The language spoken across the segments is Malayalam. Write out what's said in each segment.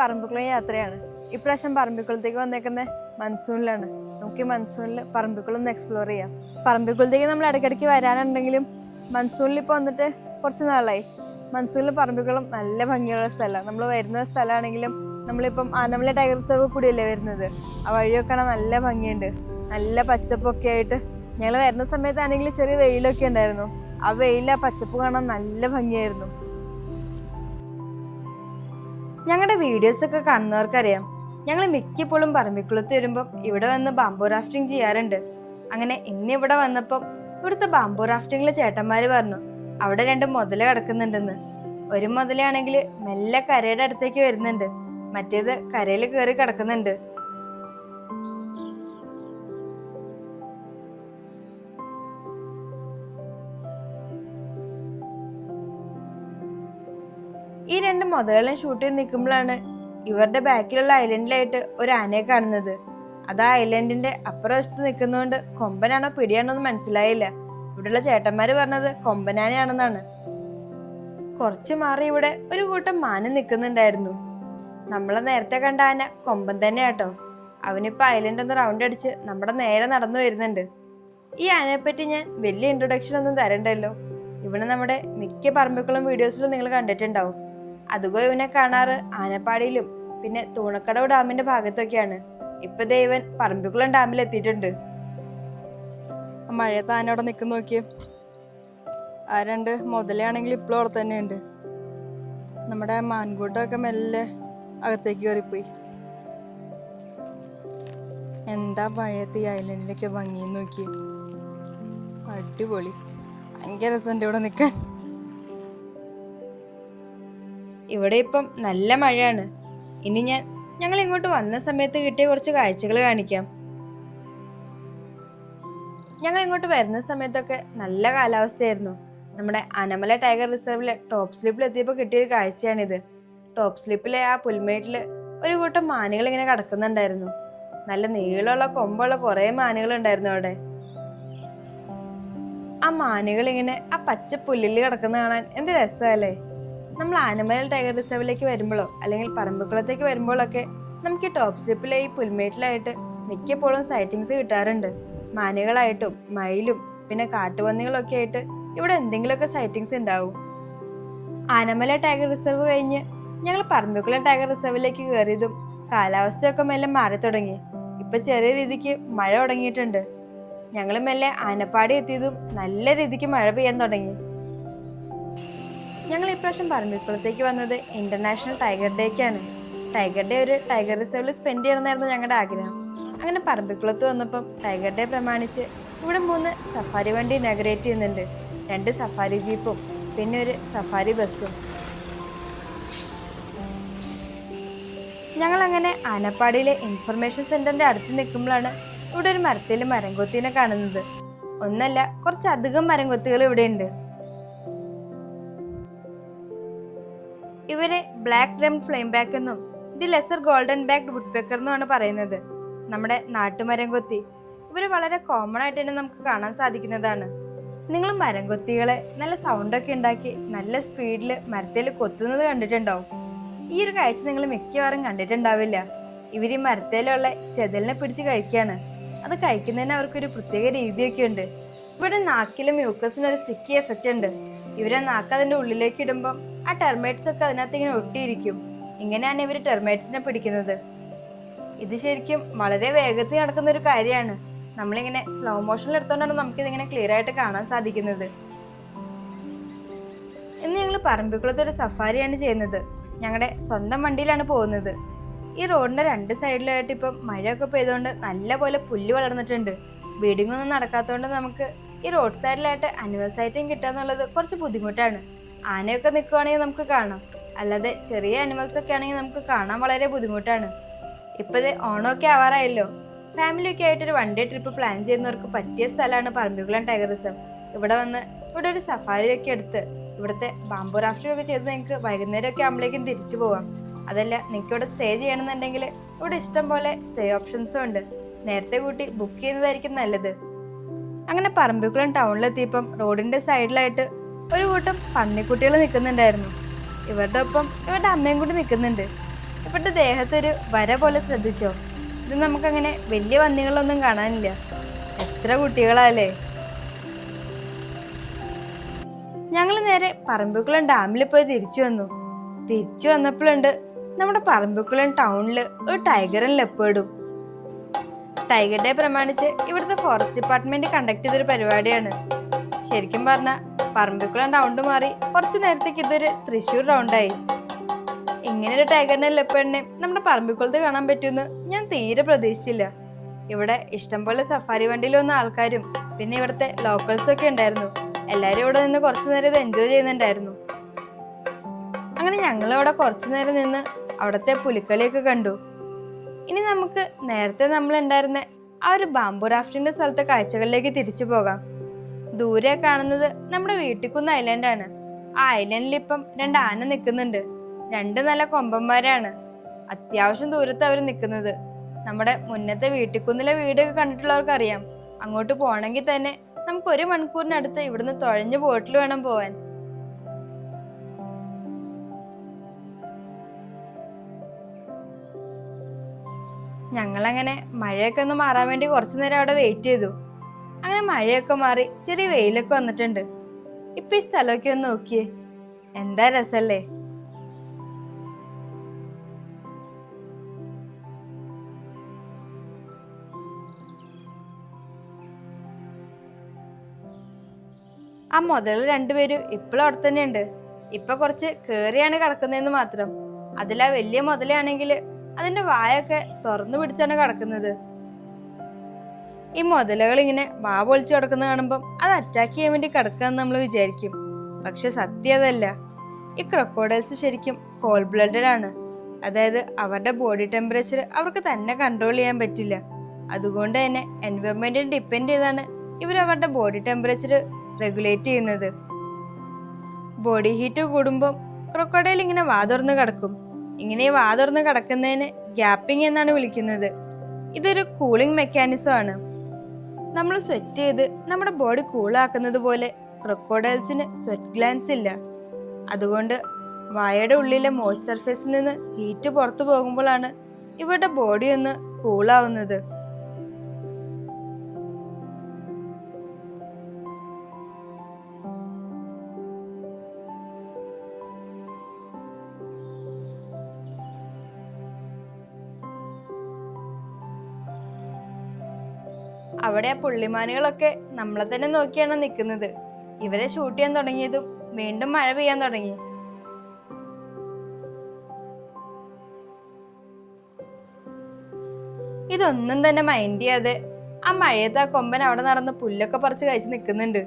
പറമ്പിക്കുളം യാത്രയാണ്. ഇപ്രാവശ്യം പറമ്പിക്കുളത്തേക്ക് വന്നേക്കുന്നത് മൺസൂണിലാണ്. നമുക്ക് ഈ മൺസൂണിൽ പറമ്പിക്കുളം ഒന്ന് എക്സ്പ്ലോർ ചെയ്യാം. പറമ്പിക്കുളത്തേക്ക് നമ്മൾ ഇടയ്ക്കിടയ്ക്ക് വരാനുണ്ടെങ്കിലും മൺസൂണിൽ ഇപ്പോൾ വന്നിട്ട് കുറച്ച് നാളായി. മൺസൂണിൽ പറമ്പിക്കുളം നല്ല ഭംഗിയുള്ള സ്ഥലമാണ്. നമ്മൾ വരുന്ന സ്ഥലമാണെങ്കിലും നമ്മളിപ്പം ആനമല ടൈഗർ റിസർവ് കൂടിയല്ലേ വരുന്നത്. ആ വഴിയൊക്കെ കാണാൻ നല്ല ഭംഗിയുണ്ട്, നല്ല പച്ചപ്പൊക്കെ ആയിട്ട്. ഞങ്ങൾ വരുന്ന സമയത്താണെങ്കിൽ ചെറിയ വെയിലൊക്കെ ഉണ്ടായിരുന്നു. ആ വെയിൽ ആ പച്ചപ്പ് കാണാൻ നല്ല ഭംഗിയായിരുന്നു. ഞങ്ങളുടെ വീഡിയോസൊക്കെ കാണുന്നവർക്കറിയാം, ഞങ്ങൾ മിക്കപ്പോഴും പറമ്പിക്കുളത്ത് വരുമ്പം ഇവിടെ വന്ന് ബാംബു റാഫ്റ്റിംഗ് ചെയ്യാറുണ്ട്. അങ്ങനെ ഇന്ന് ഇവിടെ വന്നപ്പം ഇവിടുത്തെ ബാംബു റാഫ്റ്റിങ്ങിലെ ചേട്ടന്മാർ പറഞ്ഞു അവിടെ 2 മുതല കിടക്കുന്നുണ്ടെന്ന്. ഒരു മുതലയാണെങ്കിൽ മെല്ലെ കരയുടെ അടുത്തേക്ക് വരുന്നുണ്ട്, മറ്റേത് കരയിൽ കയറി കിടക്കുന്നുണ്ട്. ഈ 2 മുതലുകളും ഷൂട്ട് ചെയ്ത് നിൽക്കുമ്പോഴാണ് ഇവരുടെ ബാക്കിലുള്ള ഐലൻഡിലായിട്ട് ഒരു ആനയെ കാണുന്നത്. അത് ആ ഐലൻഡിന്റെ അപ്പുറവശത്ത് നിൽക്കുന്നതുകൊണ്ട് കൊമ്പനാണോ പിടിയാണോ എന്ന് മനസ്സിലായില്ല. ഇവിടെയുള്ള ചേട്ടന്മാര് പറഞ്ഞത് കൊമ്പനാനയാണെന്നാണ്. കുറച്ചു മാറി ഇവിടെ ഒരു കൂട്ടം മാന് നിൽക്കുന്നുണ്ടായിരുന്നു. നമ്മളെ നേരത്തെ കണ്ട ആന കൊമ്പൻ തന്നെ കേട്ടോ. അവനിപ്പോ ഐലൻഡ് ഒന്ന് റൗണ്ട് അടിച്ച് നമ്മുടെ നേരെ നടന്നു വരുന്നുണ്ട്. ഈ ആനയെ പറ്റി ഞാൻ വലിയ ഇൻട്രൊഡക്ഷൻ ഒന്നും തരണ്ടല്ലോ. ഇവനെ നമ്മുടെ മിക്ക പറമ്പിക്കുളം വീഡിയോസിലും നിങ്ങൾ കണ്ടിട്ടുണ്ടാവും. അതുപോലെ ഇവനെ കാണാറ് ആനപ്പാടിയിലും പിന്നെ തൂണക്കടവ് ഡാമിന്റെ ഭാഗത്തൊക്കെയാണ്. ഇപ്പൊ ദൈവൻ പറമ്പിക്കുളം ഡാമിൽ എത്തിയിട്ടുണ്ട്. മഴയത്ത് ആനയോടെ നിൽക്കുന്ന നോക്കിയേ. ആ 2 മുതലയാണെങ്കിൽ ഇപ്പോഴും അവിടെ തന്നെയുണ്ട്. നമ്മുടെ മാൻകൂട്ടമൊക്കെ മെല്ലെ അകത്തേക്ക് കയറിപ്പോയി. എന്താ മഴയത്ത് ഈ ഐലൻഡിലൊക്കെ ഭംഗിന്ന് നോക്കിയേ, അടിപൊളി. ഭയങ്കര രസമുണ്ട് ഇവിടെ നിൽക്കാൻ. ഇവിടെ ഇപ്പം നല്ല മഴയാണ്. ഇനി ഞങ്ങൾ ഇങ്ങോട്ട് വന്ന സമയത്ത് കിട്ടിയ കുറച്ച് കാഴ്ചകൾ കാണിക്കാം. ഞങ്ങൾ ഇങ്ങോട്ട് വരുന്ന സമയത്തൊക്കെ നല്ല കാലാവസ്ഥയായിരുന്നു. നമ്മുടെ ആനമല ടൈഗർ റിസർവിലെ ടോപ്പ് സ്ലിപ്പിൽ എത്തിയപ്പോൾ കിട്ടിയൊരു കാഴ്ചയാണിത്. ടോപ്പ് സ്ലിപ്പിലെ ആ പുൽമേട്ടിൽ ഒരു കൂട്ടം മാനുകൾ ഇങ്ങനെ കിടക്കുന്നുണ്ടായിരുന്നു. നല്ല നീളമുള്ള കൊമ്പുള്ള കുറേ മാനുകൾ ഉണ്ടായിരുന്നു അവിടെ. ആ മാനുകൾ ഇങ്ങനെ ആ പച്ച പുല്ലിൽ കിടക്കുന്ന കാണാൻ എന്ത് രസമല്ലേ. നമ്മൾ ആനമല ടൈഗർ റിസർവിലേക്ക് വരുമ്പോഴോ അല്ലെങ്കിൽ പറമ്പിക്കുളത്തേക്ക് വരുമ്പോഴൊക്കെ നമുക്ക് ഈ ടോപ്പ് സ്ലിപ്പിലെ ഈ പുൽമേട്ടിലായിട്ട് മിക്കപ്പോഴും സൈറ്റിങ്സ് കിട്ടാറുണ്ട്. മാനുകളായിട്ടും മയിലും പിന്നെ കാട്ടുപന്നികളൊക്കെ ആയിട്ട് ഇവിടെ എന്തെങ്കിലുമൊക്കെ സൈറ്റിങ്സ് ഉണ്ടാവും. ആനമല ടൈഗർ റിസർവ് കഴിഞ്ഞ് ഞങ്ങൾ പറമ്പിക്കുളം ടൈഗർ റിസർവിലേക്ക് കയറിയതും കാലാവസ്ഥയൊക്കെ മെല്ലെ മാറി തുടങ്ങി. ഇപ്പൊ ചെറിയ രീതിക്ക് മഴ തുടങ്ങിയിട്ടുണ്ട്. ഞങ്ങൾ മെല്ലെ ആനപ്പാടി എത്തിയതും നല്ല രീതിക്ക് മഴ പെയ്യാൻ തുടങ്ങി. ഞങ്ങൾ ഇപ്രാവശ്യം പറമ്പിക്കുളത്തേക്ക് വന്നത് ഇന്റർനാഷണൽ ടൈഗർ ഡേക്കാണ്. ടൈഗർ ഡേ ഒരു ടൈഗർ റിസർവിൽ സ്പെൻഡ് ചെയ്യണമെന്നായിരുന്നു ഞങ്ങളുടെ ആഗ്രഹം. അങ്ങനെ പറമ്പിക്കുളത്ത് വന്നപ്പം ടൈഗർ ഡേ പ്രമാണിച്ച് ഇവിടെ 3 സഫാരി വണ്ടി ഇനാഗുറേറ്റ് ചെയ്യുന്നുണ്ട്. 2 സഫാരി ജീപ്പും പിന്നെ ഒരു സഫാരി ബസ്സും. ഞങ്ങളങ്ങനെ ആനപ്പാടിയിലെ ഇൻഫർമേഷൻ സെന്ററിന്റെ അടുത്ത് നിൽക്കുമ്പോഴാണ് ഇവിടെ ഒരു മരത്തിൽ മരംകൊത്തിനെ കാണുന്നത്. ഒന്നല്ല, കുറച്ചധികം മരംകൊത്തികൾ ഇവിടെ ഉണ്ട്. ഇവരെ ബ്ലാക്ക് ഡ്രംഡ് ഫ്ലെയിം ബാക്ക് എന്നും the lesser golden backed woodpecker എന്നുമാണ് പറയുന്നത്. നമ്മുടെ നാട്ടുമരംകൊത്തി ഇവര് വളരെ കോമൺ ആയിട്ട് തന്നെ നമുക്ക് കാണാൻ സാധിക്കുന്നതാണ്. നിങ്ങൾ മരംകൊത്തികളെ നല്ല സൗണ്ടൊക്കെ ഉണ്ടാക്കി നല്ല സ്പീഡിൽ മരത്തിൽ കൊത്തുന്നത് കണ്ടിട്ടുണ്ടാവും. ഈ ഒരു കാഴ്ച നിങ്ങൾ മിക്കവാറും കണ്ടിട്ടുണ്ടാവില്ല. ഇവർ ഈ മരത്തേലുള്ള ചെതലിനെ പിടിച്ച് കഴിക്കുകയാണ്. അത് കഴിക്കുന്നതിന് അവർക്കൊരു പ്രത്യേക രീതിയൊക്കെ ഉണ്ട്. ഇവിടെ നാക്കിലും മ്യൂക്കസിനും ഒരു സ്റ്റിക്കി എഫക്റ്റ് ഉണ്ട്. ഇവരെ നാക്ക് അതിന്റെ ഉള്ളിലേക്ക് ഇടുമ്പം ആ ടെർമൈറ്റ്സ് ഒക്കെ അതിനകത്ത് ഇങ്ങനെ ഒട്ടിയിരിക്കും. ഇങ്ങനെയാണ് ഇവർ ടെർമൈറ്റ്സിനെ പിടിക്കുന്നത്. ഇത് ശരിക്കും വളരെ വേഗത്തിൽ നടക്കുന്ന ഒരു കാര്യമാണ്. നമ്മളിങ്ങനെ സ്ലോ മോഷനിൽ എടുത്തോണ്ടാണ് നമുക്കിതിങ്ങനെ ക്ലിയർ ആയിട്ട് കാണാൻ സാധിക്കുന്നത്. ഇന്ന് ഞങ്ങൾ പറമ്പിക്കുളത്ത് ഒരു സഫാരിയാണ് ചെയ്യുന്നത്. ഞങ്ങളുടെ സ്വന്തം വണ്ടിയിലാണ് പോകുന്നത്. ഈ റോഡിന്റെ 2 സൈഡിലായിട്ട് ഇപ്പം മഴയൊക്കെ പെയ്തുകൊണ്ട് നല്ല പോലെ പുല്ല് വളർന്നിട്ടുണ്ട്. ബീഡിംഗ് ഒന്നും നടക്കാത്തതുകൊണ്ട് നമുക്ക് ഈ റോഡ് സൈഡിലായിട്ട് അനിമൽ സൈറ്റിംഗ് കിട്ടുക എന്നുള്ളത് കുറച്ച് ബുദ്ധിമുട്ടാണ്. ആനയൊക്കെ നിൽക്കുവാണെങ്കിൽ നമുക്ക് കാണാം, അല്ലാതെ ചെറിയ അനിമൽസ് ഒക്കെ ആണെങ്കിൽ നമുക്ക് കാണാൻ വളരെ ബുദ്ധിമുട്ടാണ്. ഇപ്പോഴത്തെ ഓണമൊക്കെ ആവാറായല്ലോ. ഫാമിലിയൊക്കെ ആയിട്ടൊരു 1 ഡേ ട്രിപ്പ് പ്ലാൻ ചെയ്യുന്നവർക്ക് പറ്റിയ സ്ഥലമാണ് പറമ്പിക്കുളം ടൈഗർ റിസർവ്. ഇവിടെ വന്ന് ഇവിടെ ഒരു സഫാരിയൊക്കെ എടുത്ത് ഇവിടുത്തെ ബാംബു റാഫ്റ്റിംഗ് ഒക്കെ ചെയ്ത് നിങ്ങൾക്ക് വൈകുന്നേരമൊക്കെ ആകുമ്പോഴേക്കും തിരിച്ചു പോവാം. അതല്ല, നിങ്ങൾക്ക് ഇവിടെ സ്റ്റേ ചെയ്യണമെന്നുണ്ടെങ്കിൽ ഇവിടെ ഇഷ്ടം പോലെ സ്റ്റേ ഓപ്ഷൻസും ഉണ്ട്. നേരത്തെ കൂട്ടി ബുക്ക് ചെയ്യുന്നതായിരിക്കും നല്ലത്. അങ്ങനെ പറമ്പിക്കുളം ടൗണിലെത്തിയപ്പം റോഡിന്റെ സൈഡിലായിട്ട് ഒരു കൂട്ടം പന്നിക്കുട്ടികൾ നിൽക്കുന്നുണ്ടായിരുന്നു. ഇവരുടെ ഒപ്പം ഇവരുടെ അമ്മയും കൂടി നിൽക്കുന്നുണ്ട്. ഇവരുടെ ദേഹത്തൊരു വര പോലെ ശ്രദ്ധിച്ചോ? ഇത് നമുക്കങ്ങനെ വലിയ പന്നികളൊന്നും കാണാനില്ല. എത്ര കുട്ടികളല്ലേ. ഞങ്ങൾ നേരെ പറമ്പിക്കുളം ഡാമിൽ പോയി തിരിച്ചു വന്നപ്പോഴുണ്ട് നമ്മുടെ പറമ്പിക്കുളം ടൗണിൽ ഒരു ടൈഗറും ലെപ്പേർഡും. ടൈഗർ ഡേ പ്രമാണിച്ച് ഇവിടുത്തെ ഫോറസ്റ്റ് ഡിപ്പാർട്ട്മെന്റ് കണ്ടക്ട് ചെയ്തൊരു പരിപാടിയാണ്. ശരിക്കും പറഞ്ഞാൽ പറമ്പിക്കുളം റൗണ്ട് മാറി കുറച്ച് നേരത്തേക്ക് ഇതൊരു തൃശ്ശൂർ റൗണ്ടായി. ഇങ്ങനെ ഒരു ടൈഗറിനെ ലെപ്പേർഡിനെ നമ്മുടെ പറമ്പിക്കുളത്ത് കാണാൻ പറ്റുമെന്ന് ഞാൻ തീരെ പ്രതീക്ഷിച്ചില്ല. ഇവിടെ ഇഷ്ടംപോലെ സഫാരി വണ്ടിയിൽ വന്ന ആൾക്കാരും പിന്നെ ഇവിടുത്തെ ലോക്കൽസൊക്കെ ഉണ്ടായിരുന്നു. എല്ലാവരും ഇവിടെ നിന്ന് കുറച്ചു നേരം ഇത് എൻജോയ് ചെയ്യുന്നുണ്ടായിരുന്നു. അങ്ങനെ ഞങ്ങളിവിടെ കുറച്ചു നേരം നിന്ന് അവിടുത്തെ പുലിക്കളിയൊക്കെ കണ്ടു. ഇനി നമുക്ക് നേരത്തെ നമ്മളുണ്ടായിരുന്ന ആ ഒരു ബാംബു റാഫ്റ്റിന്റെ സ്ഥലത്തെ കാഴ്ചകളിലേക്ക് തിരിച്ചു പോകാം. ദൂരെ കാണുന്നത് നമ്മുടെ വീട്ടിക്കുന്ന് ഐലൻഡാണ്. ആ ഐലൻഡിൽ ഇപ്പം 2 ആന നിൽക്കുന്നുണ്ട്. 2 നല്ല കൊമ്പന്മാരാണ്. അത്യാവശ്യം ദൂരത്ത് അവർ നിൽക്കുന്നത്. നമ്മുടെ മുന്നത്തെ വീട്ടിക്കുന്നിലെ വീടൊക്കെ കണ്ടിട്ടുള്ളവർക്ക് അറിയാം. അങ്ങോട്ട് പോകണമെങ്കിൽ തന്നെ നമുക്ക് 1 മണിക്കൂറിനടുത്ത് ഇവിടുന്ന് തുഴഞ്ഞു ബോട്ടിൽ വേണം പോവാൻ. ഞങ്ങളങ്ങനെ മഴയൊക്കെ ഒന്ന് മാറാൻ വേണ്ടി കുറച്ചു നേരം അവിടെ വെയിറ്റ് ചെയ്തു. അങ്ങനെ മഴയൊക്കെ മാറി ചെറിയ വെയിലൊക്കെ വന്നിട്ടുണ്ട്. ഇപ്പൊ ഈ സ്ഥലമൊക്കെ ഒന്ന് നോക്കിയേ, എന്താ രസല്ലേ. ആ മുതൽ 2 പേരും ഇപ്പോഴും അവിടെ തന്നെ ഉണ്ട്. ഇപ്പൊ കുറച്ച് കേറിയാണ് കിടക്കുന്നതെന്ന് മാത്രം. അതിലാ വലിയ മുതലാണെങ്കിൽ അതിന്റെ വായൊക്കെ തുറന്നു പിടിച്ചാണ് കിടക്കുന്നത്. ഈ മുതലകൾ ഇങ്ങനെ വാ പൊളിച്ചു കിടക്കുന്ന കാണുമ്പം അത് അറ്റാക്ക് ചെയ്യാൻ വേണ്ടി കിടക്കാന്ന് നമ്മൾ വിചാരിക്കും. പക്ഷെ സത്യം അതല്ല. ഈ ക്രൊക്കോഡൈൽസ് ശരിക്കും കോൾഡ് ബ്ലഡഡ് ആണ്. അതായത് അവരുടെ ബോഡി ടെമ്പറേച്ചർ അവർക്ക് തന്നെ കൺട്രോൾ ചെയ്യാൻ പറ്റില്ല. അതുകൊണ്ട് തന്നെ എൻവയോൺമെന്റിനെ ഡിപ്പെൻഡ് ചെയ്താണ് ഇവർ അവരുടെ ബോഡി ടെമ്പറേച്ചർ റെഗുലേറ്റ് ചെയ്യുന്നത്. ബോഡി ഹീറ്റ് കൂടുമ്പോൾ ക്രൊക്കോഡൈൽ ഇങ്ങനെ വാ തുറന്ന് കിടക്കും. ഇങ്ങനെ വാ തുറന്ന് കിടക്കുന്നതിന് ഗ്യാപ്പിംഗ് എന്നാണ് വിളിക്കുന്നത്. ഇതൊരു കൂളിംഗ് മെക്കാനിസം ആണ്. നമ്മൾ സ്വെറ്റ് ചെയ്ത് നമ്മുടെ ബോഡി കൂളാക്കുന്നത് പോലെ ക്രൊക്കോഡൈൽസിന് സ്വെറ്റ് ഗ്ലാൻസ് ഇല്ല. അതുകൊണ്ട് വായയുടെ ഉള്ളിലെ മോയ്സ്റ്റ് സർഫേസിൽ നിന്ന് ഹീറ്റ് പുറത്തു പോകുമ്പോഴാണ് ഇവരുടെ ബോഡി ഒന്ന് കൂളാവുന്നത്. അവിടെ ആ പുള്ളിമാനുകളൊക്കെ നമ്മളെ തന്നെ നോക്കിയാണ് നിൽക്കുന്നത്. ഇവരെ ഷൂട്ട് ചെയ്യാൻ തുടങ്ങിയതും വീണ്ടും മഴ പെയ്യാൻ തുടങ്ങി. ഇതൊന്നും തന്നെ മൈൻഡ് ചെയ്യാതെ ആ മഴയത്ത് ആ കൊമ്പൻ അവിടെ നടന്ന് പുല്ലൊക്കെ പറിച്ച് കഴിച്ച് നിൽക്കുന്നുണ്ട്.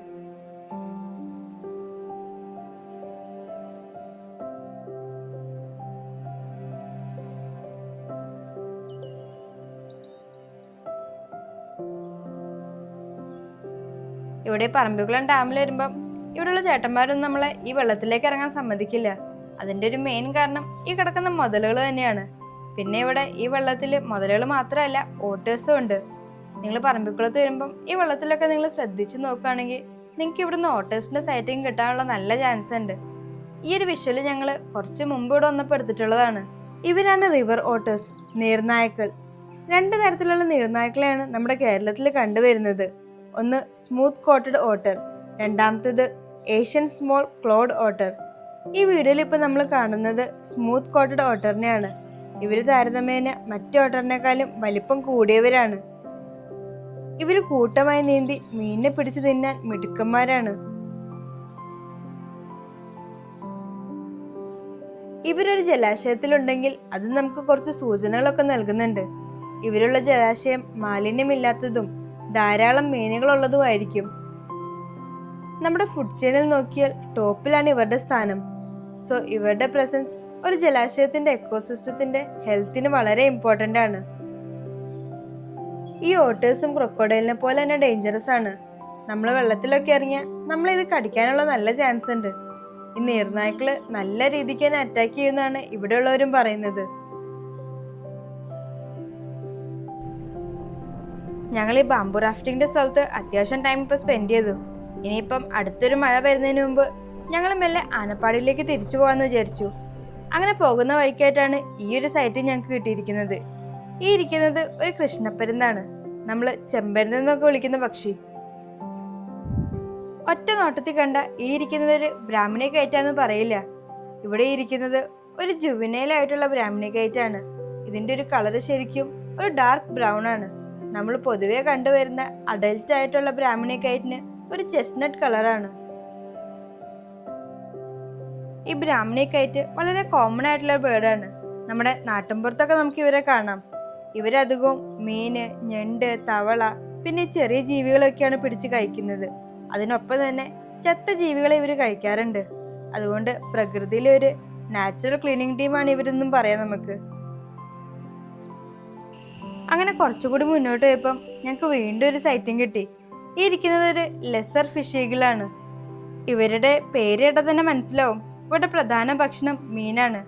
ഇവിടെ പറമ്പിക്കുളം ഡാമിൽ വരുമ്പം ഇവിടെയുള്ള ചേട്ടന്മാരൊന്നും നമ്മളെ ഈ വെള്ളത്തിലേക്ക് ഇറങ്ങാൻ സമ്മതിക്കില്ല. അതിൻ്റെ ഒരു മെയിൻ കാരണം ഈ കിടക്കുന്ന മുതലുകൾ തന്നെയാണ്. പിന്നെ ഇവിടെ ഈ വെള്ളത്തിൽ മുതലുകൾ മാത്രമല്ല ഓട്ടേഴ്സും ഉണ്ട്. നിങ്ങൾ പറമ്പിക്കുളത്ത് വരുമ്പം ഈ വെള്ളത്തിലൊക്കെ നിങ്ങൾ ശ്രദ്ധിച്ച് നോക്കുകയാണെങ്കിൽ നിങ്ങൾക്ക് ഇവിടുന്ന് ഓട്ടേഴ്സിൻ്റെ സൈറ്റിങ് കിട്ടാനുള്ള നല്ല ചാൻസ് ഉണ്ട്. ഈ ഒരു വിഷ്വൽ ഞങ്ങൾ കുറച്ച് മുമ്പ് ഇവിടെ വന്നപ്പോൾ എടുത്തിട്ടുള്ളതാണ്. ഇവരാണ് റിവർ ഓട്ടേഴ്സ്, നീർനായക്കൾ. 2 തരത്തിലുള്ള നീർനായക്കളെയാണ് നമ്മുടെ കേരളത്തിൽ കണ്ടുവരുന്നത്. ഒന്ന് സ്മൂത്ത് കോട്ടഡ് ഓട്ടർ, രണ്ടാമത്തേത് ഏഷ്യൻ സ്മോൾ ക്ലോഡ് ഓട്ടർ. ഈ വീഡിയോയിൽ ഇപ്പോൾ നമ്മൾ കാണുന്നത് സ്മൂത്ത് കോട്ടഡ് ഓട്ടറിനെയാണ്. ഇവർ താരതമ്യേന മറ്റു ഓട്ടറിനേക്കാളും വലിപ്പം കൂടിയവരാണ്. ഇവർ കൂട്ടമായി നീന്തി മീനിനെ പിടിച്ചു തിന്നാൻ മിടുക്കന്മാരാണ്. ഇവരൊരു ജലാശയത്തിലുണ്ടെങ്കിൽ അത് നമുക്ക് കുറച്ച് സൂചനകളൊക്കെ നൽകുന്നുണ്ട്. ഇവരുള്ള ജലാശയം മാലിന്യമില്ലാത്തതും ധാരാളം മീനുകളുള്ളതുമായിരിക്കും. നമ്മുടെ ഫുഡ് ചെയിനിൽ നോക്കിയാൽ ടോപ്പിലാണ് ഇവരുടെ സ്ഥാനം. സോ ഇവരുടെ പ്രസൻസ് ഒരു ജലാശയത്തിന്റെ എക്കോസിസ്റ്റത്തിന്റെ ഹെൽത്തിന് വളരെ ഇമ്പോർട്ടൻ്റ് ആണ്. ഈ ഓട്ടേഴ്സും ക്രൊക്കോഡൈലിനെ പോലെ തന്നെ ഡേഞ്ചറസ് ആണ്. നമ്മൾ വെള്ളത്തിലൊക്കെ ഇറങ്ങിയാൽ നമ്മളിത് കടിക്കാനുള്ള നല്ല ചാൻസ് ഉണ്ട്. ഈ നീർനായ്ക്കള് നല്ല രീതിക്ക് തന്നെ അറ്റാക്ക് ചെയ്യുന്നതാണ് ഇവിടെയുള്ളവരും പറയുന്നത്. ഞങ്ങൾ ഈ ബാംബു റാഫ്റ്റിങ്ങിന്റെ സ്ഥലത്ത് അത്യാവശ്യം ടൈം ഇപ്പോൾ സ്പെൻഡ് ചെയ്തു. ഇനിയിപ്പം അടുത്തൊരു മഴ വരുന്നതിന് മുമ്പ് ഞങ്ങൾ മെല്ലെ ആനപ്പാടിയിലേക്ക് തിരിച്ചു പോകാമെന്ന് വിചാരിച്ചു. അങ്ങനെ പോകുന്ന വഴിക്കായിട്ടാണ് ഈ ഒരു സൈറ്റ് ഞങ്ങൾക്ക് കിട്ടിയിരിക്കുന്നത്. ഈ ഇരിക്കുന്നത് ഒരു കൃഷ്ണപ്പരുന്താണ്, നമ്മൾ ചെമ്പരുന്ത് എന്നൊക്കെ വിളിക്കുന്ന പക്ഷി. ഒറ്റ നോട്ടത്തിൽ കണ്ട ഈ ഇരിക്കുന്നത് ഒരു ബ്രാഹ്മണി കയറ്റാന്ന് പറയില്ല. ഇവിടെ ഇരിക്കുന്നത് ഒരു ജുവനൈലായിട്ടുള്ള ബ്രാഹ്മണി കയറ്റാണ്. ഇതിൻ്റെ ഒരു കളറ് ശരിക്കും ഒരു ഡാർക്ക് ബ്രൗൺ ആണ്. നമ്മൾ പൊതുവെ കണ്ടുവരുന്ന അഡൽട്ട് ആയിട്ടുള്ള ബ്രാഹ്മണി കയറ്റിന് ഒരു ചെസ്റ്റ്നട്ട് കളറാണ്. ഈ ബ്രാഹ്മണി കയറ്റ് വളരെ കോമൺ ആയിട്ടുള്ള ബേർഡാണ്. നമ്മുടെ നാട്ടിൻപുറത്തൊക്കെ നമുക്ക് ഇവരെ കാണാം. ഇവരധികവും മീന്, ഞണ്ട്, തവള പിന്നെ ചെറിയ ജീവികളൊക്കെയാണ് പിടിച്ച് കഴിക്കുന്നത്. അതിനൊപ്പം തന്നെ ചത്ത ജീവികളെ ഇവർ കഴിക്കാറുണ്ട്. അതുകൊണ്ട് പ്രകൃതിയിലെ ഒരു നാച്ചുറൽ ക്ലീനിങ് ടീമാണ് ഇവരെന്നും പറയാം നമുക്ക്. അങ്ങനെ കുറച്ചുകൂടി മുന്നോട്ട് പോയപ്പം ഞങ്ങൾക്ക് വീണ്ടും ഒരു സൈറ്റിംഗ് കിട്ടി. ഈ ഇരിക്കുന്നത് ഒരു ലെസർ ഫിഷ് ഈഗിളാണ്. ഇവരുടെ പേര് കേട്ടാൽ തന്നെ മനസ്സിലാവും ഇവരുടെ പ്രധാന ഭക്ഷണം മീനാണ്.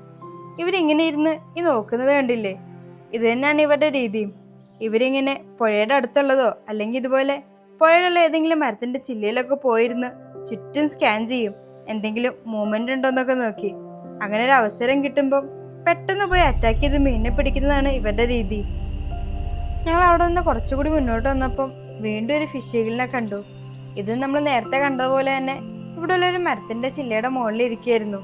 ഇവരിങ്ങനെ ഇരുന്ന് ഈ നോക്കുന്നത് കണ്ടില്ലേ, ഇത് തന്നെയാണ് ഇവരുടെ രീതിയും. ഇവരിങ്ങനെ പുഴയുടെ അടുത്തുള്ളതോ അല്ലെങ്കിൽ ഇതുപോലെ പുഴയിലുള്ള ഏതെങ്കിലും മരത്തിന്റെ ചില്ലയിലൊക്കെ പോയിരുന്ന് ചുറ്റും സ്കാൻ ചെയ്യും, എന്തെങ്കിലും മൂവ്മെന്റ് ഉണ്ടോന്നൊക്കെ നോക്കി. അങ്ങനെ ഒരു അവസരം കിട്ടുമ്പം പെട്ടെന്ന് പോയി അറ്റാക്ക് ചെയ്ത് മീനിനെ പിടിക്കുന്നതാണ് ഇവരുടെ രീതി. ഞങ്ങൾ അവിടെ നിന്ന് കുറച്ചുകൂടി മുന്നോട്ട് വന്നപ്പം വീണ്ടും ഒരു ഫിഷ് ഈഗിളിനെ കണ്ടു. ഇത് നമ്മൾ നേരത്തെ കണ്ടതുപോലെ തന്നെ ഇവിടെ ഉള്ള ഒരു മരത്തിന്റെ ചില്ലയുടെ മുകളിൽ ഇരിക്കുകയായിരുന്നു.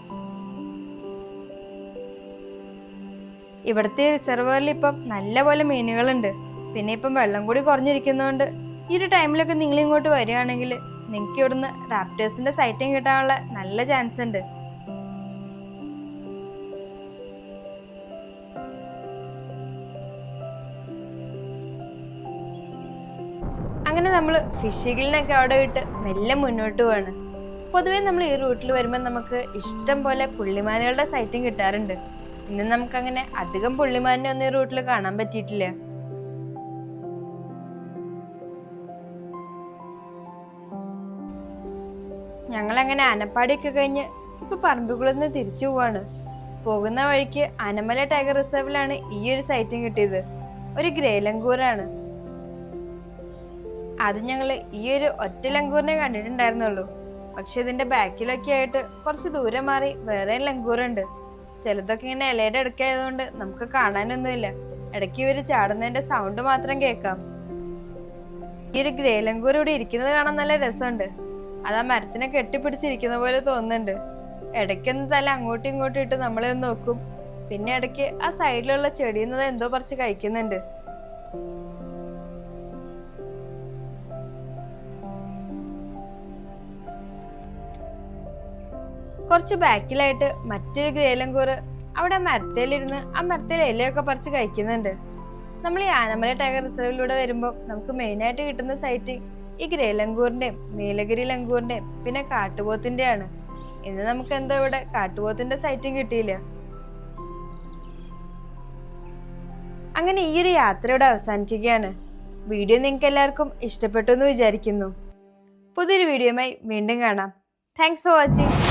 ഇവിടുത്തെ റിസർവറിൽ ഇപ്പം നല്ല പോലെ മീനുകളുണ്ട്. പിന്നെ ഇപ്പം വെള്ളം കൂടി കുറഞ്ഞിരിക്കുന്നതുകൊണ്ട് ഈ ഒരു ടൈമിലൊക്കെ നിങ്ങൾ ഇങ്ങോട്ട് വരികയാണെങ്കിൽ നിങ്ങൾക്ക് ഇവിടുന്ന് റാപ്റ്റേഴ്സിന്റെ സൈറ്റിംഗ് കിട്ടാനുള്ള നല്ല ചാൻസ് ഉണ്ട്. അങ്ങനെ നമ്മൾ ഫിഷ് ഈഗിളിനൊക്കെ അവിടെ വിട്ട് മെല്ലെ മുന്നോട്ട് പോവാണ്. പൊതുവേ നമ്മൾ ഈ റൂട്ടിൽ വരുമ്പോൾ നമുക്ക് ഇഷ്ടം പോലെ പുള്ളിമാനുകളുടെ സൈറ്റിംഗ് കിട്ടാറുണ്ട്. ഇന്ന് നമുക്കങ്ങനെ അധികം പുള്ളിമാനിനെ ഒന്നും ഈ റൂട്ടിൽ കാണാൻ പറ്റിയിട്ടില്ല. ഞങ്ങളങ്ങനെ ആനപ്പാടിയൊക്കെ കഴിഞ്ഞ് ഇപ്പൊ പറമ്പിക്കുളത്ത് നിന്ന് തിരിച്ചു പോവാണ്. പോകുന്ന വഴിക്ക് ആനമല ടൈഗർ റിസർവിലാണ് ഈ ഒരു സൈറ്റിംഗ് കിട്ടിയത്. ഒരു ഗ്രേ ലങ്കൂറാണ്. ആദ്യം ഞങ്ങൾ ഈ ഒരു ഒറ്റ ലങ്കൂറിനെ കണ്ടിട്ടുണ്ടായിരുന്നുള്ളൂ. പക്ഷെ ഇതിന്റെ ബാക്കിലൊക്കെ ആയിട്ട് കുറച്ച് ദൂരം മാറി വേറെ ലങ്കൂറുണ്ട്. ചിലതൊക്കെ ഇങ്ങനെ ഇലയുടെ അടുക്കായതുകൊണ്ട് നമുക്ക് കാണാനൊന്നുമില്ല. ഇടയ്ക്ക് ഇവര് ചാടുന്നതിന്റെ സൗണ്ട് മാത്രം കേൾക്കാം. ഈ ഒരു ഗ്രേ ലങ്കൂർ ഇവിടെ ഇരിക്കുന്നത് കാണാൻ നല്ല രസമുണ്ട്. അത് ആ മരത്തിനെ കെട്ടിപ്പിടിച്ചിരിക്കുന്ന പോലെ തോന്നുന്നുണ്ട്. ഇടയ്ക്കൊന്ന് തല അങ്ങോട്ടും ഇങ്ങോട്ടും ഇട്ട് നമ്മളൊന്ന് നോക്കും. പിന്നെ ഇടയ്ക്ക് ആ സൈഡിലുള്ള ചെടിയുന്നത് എന്തോ പറിച്ച് കഴിക്കുന്നുണ്ട്. കുറച്ച് ബാക്കിലായിട്ട് മറ്റൊരു ഗ്രേലങ്കൂർ അവിടെ മരത്തേലിരുന്ന് ആ മരത്തേൽ ഇലയൊക്കെ പറിച്ച് കഴിക്കുന്നുണ്ട്. നമ്മൾ ഈ ആനമല ടൈഗർ റിസർവിലൂടെ വരുമ്പോൾ നമുക്ക് മെയിനായിട്ട് കിട്ടുന്ന സൈറ്റ് ഈ ഗ്രേലങ്കൂറിന്റെയും നീലഗിരി ലങ്കൂറിന്റെയും പിന്നെ കാട്ടുപോത്തിന്റെയാണ്. ഇന്ന് നമുക്ക് എന്തോ ഇവിടെ കാട്ടുപോത്തിന്റെ സൈറ്റും കിട്ടിയില്ല. അങ്ങനെ ഈ ഒരു യാത്ര ഇവിടെ അവസാനിക്കുകയാണ്. വീഡിയോ നിങ്ങൾക്ക് എല്ലാവർക്കും ഇഷ്ടപ്പെട്ടു എന്ന് വിചാരിക്കുന്നു. പുതിയൊരു വീഡിയോയുമായി വീണ്ടും കാണാം. Thanks for watching.